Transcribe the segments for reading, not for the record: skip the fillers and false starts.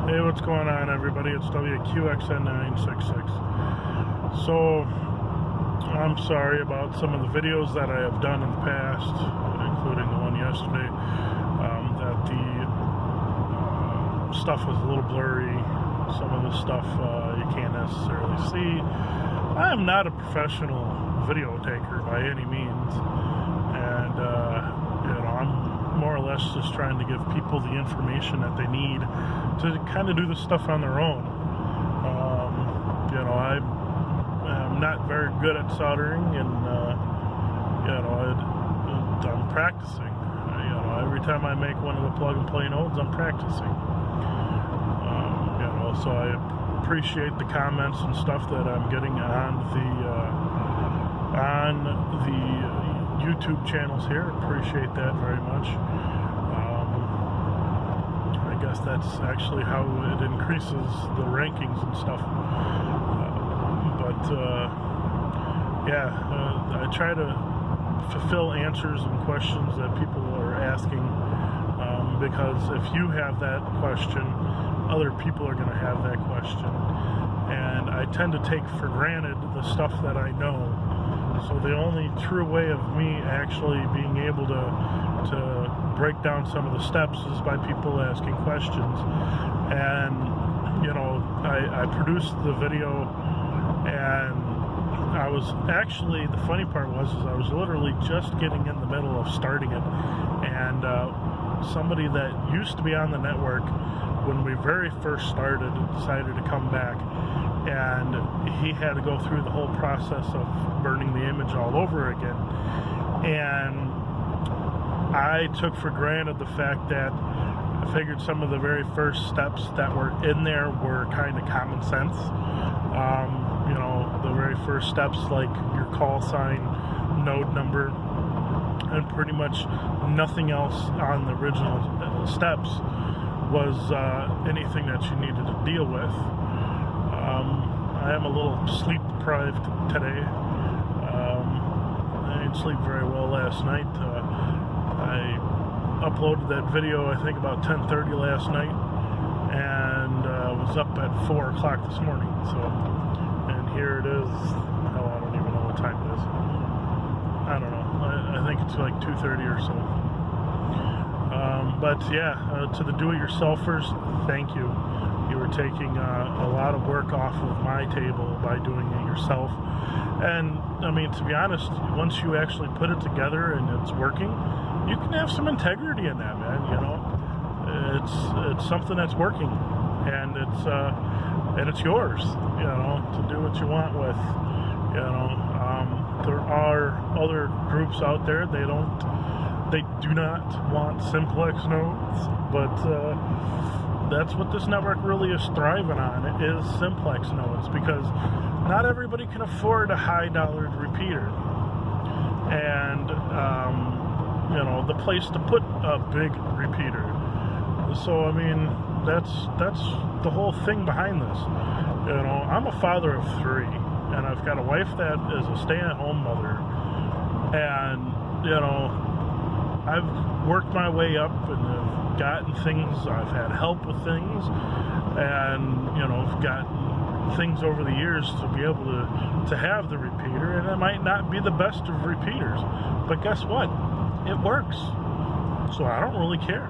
Hey, what's going on, everybody? It's WQXN966. So, I'm sorry about some of the videos that I have done in the past, including the one yesterday, that the stuff was a little blurry. Some of the stuff you can't necessarily see. I am not a professional video taker by any means, and I'm more or less just trying to give people the information that they need to kind of do the stuff on their own. I'm not very good at soldering, and I'm practicing. Every time I make one of the plug-and-play nodes, I'm practicing. So I appreciate the comments and stuff that I'm getting on the YouTube channels here. Appreciate that very much. I guess that's actually how it increases the rankings and stuff. I try to fulfill answers and questions that people are asking, because if you have that question, other people are going to have that question, and I tend to take for granted the stuff that I know. So the only true way of me actually being able to break down some of the steps is by people asking questions. And I produced the video, and I was actually, the funny part was I was literally just getting in the middle of starting it, and somebody that used to be on the network when we very first started decided to come back, and he had to go through the whole process of burning the image all over again. And I took for granted the fact that I figured some of the very first steps that were in there were kind of common sense. The very first steps, like your call sign, node number, and pretty much nothing else on the original steps was anything that you needed to deal with. I am a little sleep deprived today. I didn't sleep very well last night. I uploaded that video, I think, about 10:30 last night, and was up at 4 o'clock this morning. So, and here it is. Hell, I don't even know what time it is. I don't know. I think it's like 2:30 or so. To the do-it-yourselfers, thank you. You were taking a lot of work off of my table by doing it yourself. And, I mean, to be honest, once you actually put it together and it's working, you can have some integrity in that, man. It's something that's working, and it's yours, to do what you want with. There are other groups out there, they do not want Simplex nodes, but that's what this network really is thriving on, is Simplex nodes, because not everybody can afford a high-dollared repeater, and the place to put a big repeater. So I mean, that's the whole thing behind this. I'm a father of 3, and I've got a wife that is a stay-at-home mother, and I've worked my way up and I've gotten things, I've had help with things, and I've gotten things over the years to be able to have the repeater, and it might not be the best of repeaters, but guess what? It works. So I don't really care.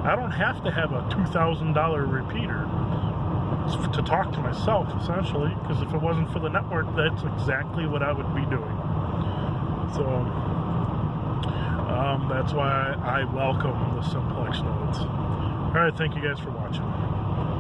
I don't have to have a $2,000 repeater to talk to myself, essentially, because if it wasn't for the network, that's exactly what I would be doing. So that's why I welcome the Simplex nodes. Alright, thank you guys for watching.